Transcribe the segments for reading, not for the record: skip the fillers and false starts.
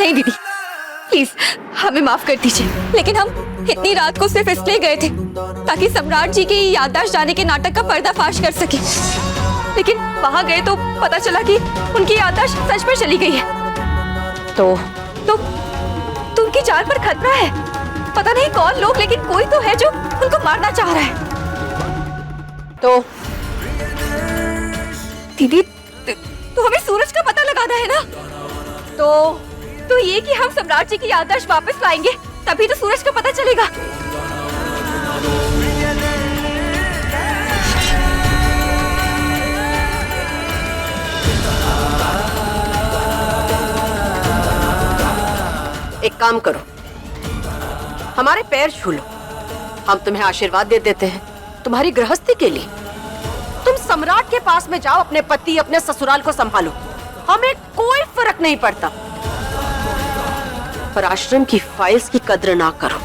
नहीं दीदी, प्लीज हमें माफ कर दीजिए, लेकिन हम इतनी रात को सिर्फ इसलिए गए थे ताकि सम्राट जी की याददाश्त जाने के नाटक का पर्दाफाश कर सके। लेकिन वहां गए तो पता चला कि उनकी याददाश्त सच में चली गई है। तो उनकी जान पर खतरा है। पता नहीं कौन लोग, लेकिन कोई तो है जो उनको मारना चाह रहा है। तो दीदी, तो हमें सूरज का पता लगाना है ना। तो ये कि हम सम्राट जी की याददाश्त वापस लाएंगे, तभी तो सूरज का पता चलेगा। एक काम करो, हमारे पैर छू लो, हम तुम्हें आशीर्वाद दे देते हैं तुम्हारी गृहस्थी के लिए। तुम सम्राट के पास में जाओ, अपने पति अपने ससुराल को संभालो, हमें कोई फर्क नहीं पड़ता। पर आश्रम की फाइल्स की कद्र ना करो,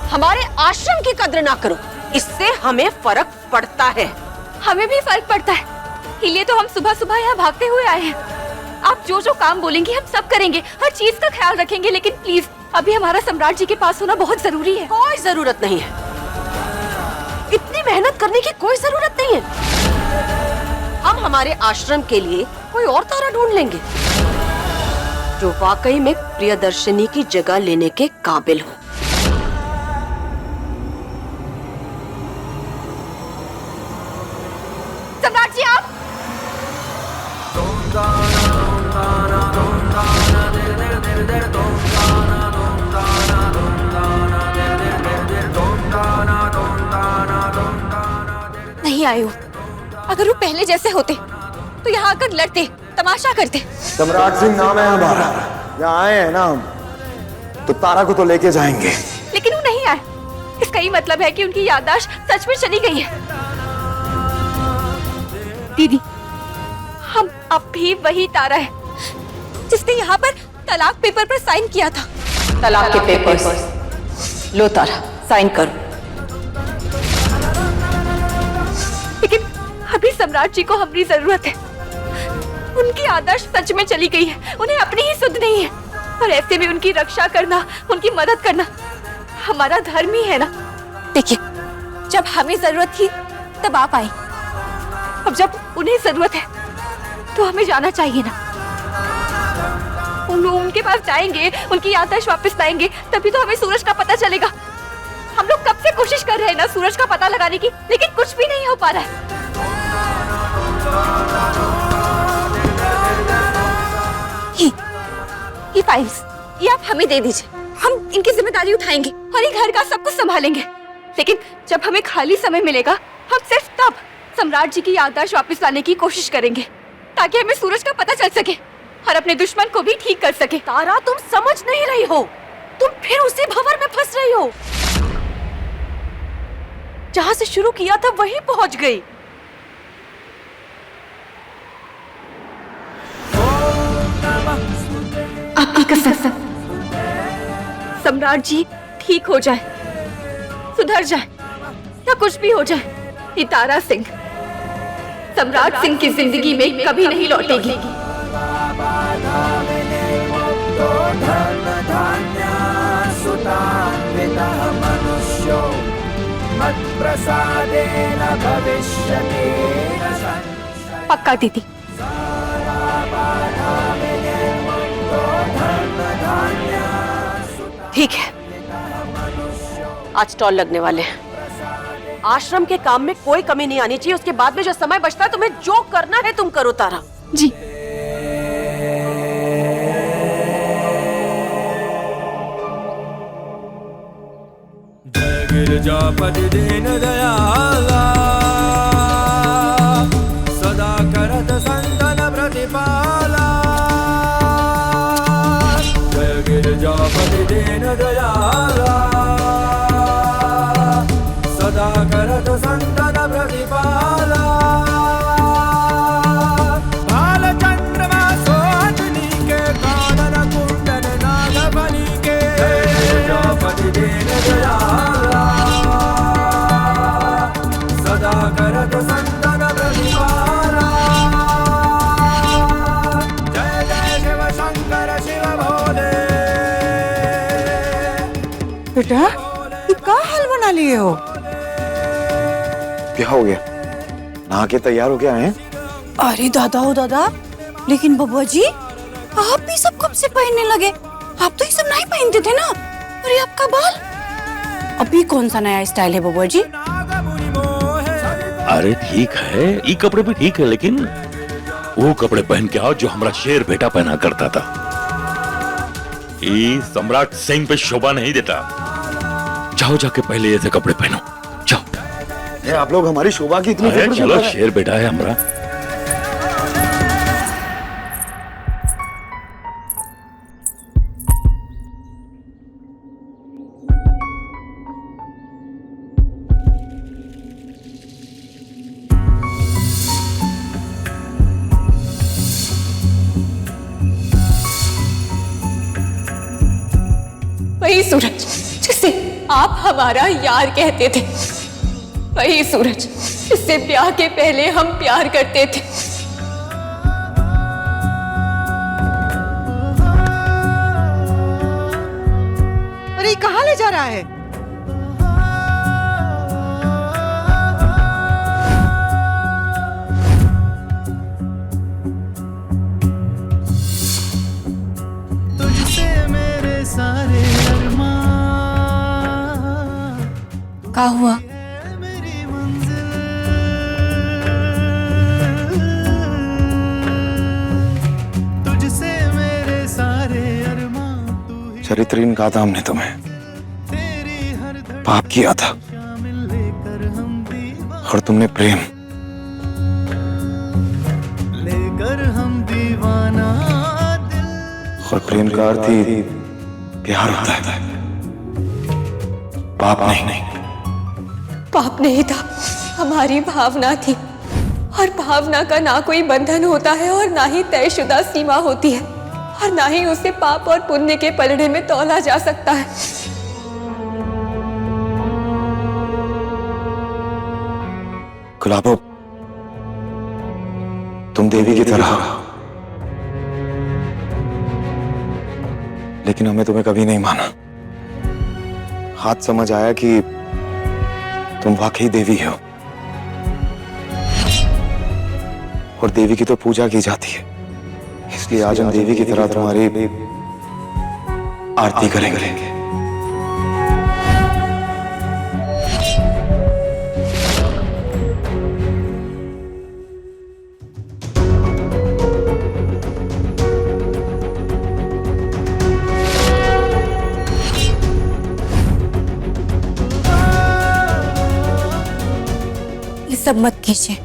हमारे आश्रम की कद्र ना करो, इससे हमें फर्क पड़ता है। हमें भी फर्क पड़ता है, इसलिए तो हम सुबह सुबह यहाँ भागते हुए आए हैं। आप जो जो काम बोलेंगे हम सब करेंगे, हर चीज का ख्याल रखेंगे, लेकिन प्लीज अभी हमारा सम्राट जी के पास होना बहुत जरूरी है। कोई जरूरत नहीं है, इतनी मेहनत करने की कोई जरूरत नहीं है। हम हमारे आश्रम के लिए कोई और तारा ढूंढ लेंगे जो वाकई में प्रियदर्शनी की जगह लेने के काबिल हो। सम्राट जी, आप नहीं आए हो। अगर वो पहले जैसे होते तो यहाँ आकर लड़ते, तमाशा करते। सम्राट सिंह नाम है हमारा, यहाँ आए हैं ना हम, तो तारा को तो लेके जाएंगे। लेकिन वो नहीं आए, इसका ही मतलब है कि उनकी याददाश्त सच में चली गई है। दीदी, हम अब भी वही तारा है जिसने यहाँ पर तलाक पेपर पर साइन किया था। तलाक के पेपर्स लो तारा, साइन करो। लेकिन अभी सम्राट जी को हमारी जरूरत है। उनकी आदर्श सच में चली गई है, उन्हें अपनी ही सुध नहीं है, और ऐसे में उनकी रक्षा करना, उनकी मदद करना हमारा धर्म ही है ना। देखिए, जब हमें जरूरत थी तब आप आई, अब जब उन्हें जरूरत है तो हमें जाना चाहिए ना। उनके पास जाएंगे, उनकी याददाश्त वापस लाएंगे, तभी तो हमें सूरज का पता चलेगा। हम लोग कब से कोशिश कर रहे हैं ना सूरज का पता लगाने की, लेकिन कुछ भी नहीं हो पा रहा है। ये फाइल्स, ये आप हमें दे दीजिए, हम इनकी जिम्मेदारी उठाएंगे और ये घर का सब कुछ संभालेंगे। लेकिन जब हमें खाली समय मिलेगा, हम सिर्फ तब सम्राट जी की याददाश्त वापस लाने की कोशिश करेंगे, ताकि हमें सूरज का पता चल सके और अपने दुश्मन को भी ठीक कर सके। तारा, तुम समझ नहीं रही हो, तुम फिर उसी भंवर में फंस रही हो। जहां से शुरू किया था वहीं पहुंच गई। आपकी कसम, सम्राट जी ठीक हो जाए, सुधर जाए या कुछ भी हो जाए, ये तारा सिंह सम्राट सिंह की जिंदगी में कभी नहीं लौटेगी। पक्का दीदी। ठीक है, आज स्टॉल लगने वाले हैं। आश्रम के काम में कोई कमी नहीं आनी चाहिए। उसके बाद में जो समय बचता है, तुम्हें जो करना है तुम करो तारा। जी। जय गिरिजापति दीन दयाला, सदा करत संतन प्रतिपाला। जय गिरिजापति दीन दयाला, सदा करत संतन प्रतिपाला। बालचंद्रमा सोचनी के कानन कुंडन नागफनी के। जय गिरिजापति दीन दयाला, सदा करत संतन प्रतिपाला। जय जय शिव शंकर शिव बेटा ये का हाल बना लिए हो? क्या हो गया? नहा के तैयार हो के आए हैं? अरे दादा हो दादा, लेकिन बबुआ जी आप भी सब कब से पहनने लगे? आप तो ये सब नहीं पहनते थे ना। अरे आपका बाल अभी कौन सा नया स्टाइल है बबुआ जी? अरे ठीक है, ये कपड़े भी ठीक है, लेकिन वो कपड़े पहन के आओ जो हमारा शेर बेटा पहना करता था। ये सम्राट सिंह पे शोभा नहीं देता। जाओ जाके पहले ऐसे कपड़े पहनो, जाओ। आप लोग हमारी शोभा की इतनी अरे फिक्र चलो, क्यों कर रहे हैं? शेर बेटा है हमारा। वही सूरज जिसे आप हमारा यार कहते थे, वही सूरज जिससे ब्याह के पहले हम प्यार करते थे। अरे ये कहाँ ले जा रहा है? तुझसे मेरे सारे अरमान, क्या हुआ? मेरी मंजिल, तुझसे मेरे सारे अरमान, तू ही चरित्रहीन कहा था हमने तुम्हें, तेरी हर पाप किया था। शामिल लेकर हम दीवाना, और तुमने प्रेम, लेकर हम दीवाना दिल, और प्रेम का अर्थ ही प्यार होता है, पाप नहीं। पाप नहीं था, हमारी भावना थी, और भावना का ना कोई बंधन होता है और ना ही तयशुदा सीमा होती है, और ना ही उसे पाप और पुण्य के पलड़े में तौला जा सकता है। गुलाबो, तुम देवी की तरह हो, लेकिन हमें तुम्हें कभी नहीं माना। हाथ समझ आया कि तुम वाकई देवी हो, और देवी की तो पूजा की जाती है, इसलिए आज हम देवी की तरह तुम्हारी आरती करेंगे। ये सब मत कीजिए।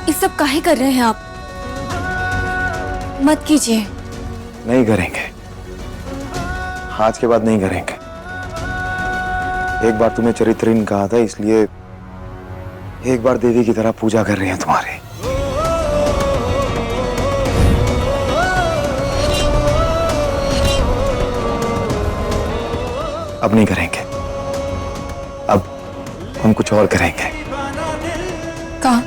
ये सब काहे कर रहे हैं आप? मत कीजिए। नहीं करेंगे, आज के बाद नहीं करेंगे। एक बार तुम्हें चरित्रहीन कहा था, इसलिए एक बार देवी की तरह पूजा कर रही हैं तुम्हारी। अब नहीं करेंगे, अब हम कुछ और करेंगे। कहाँ?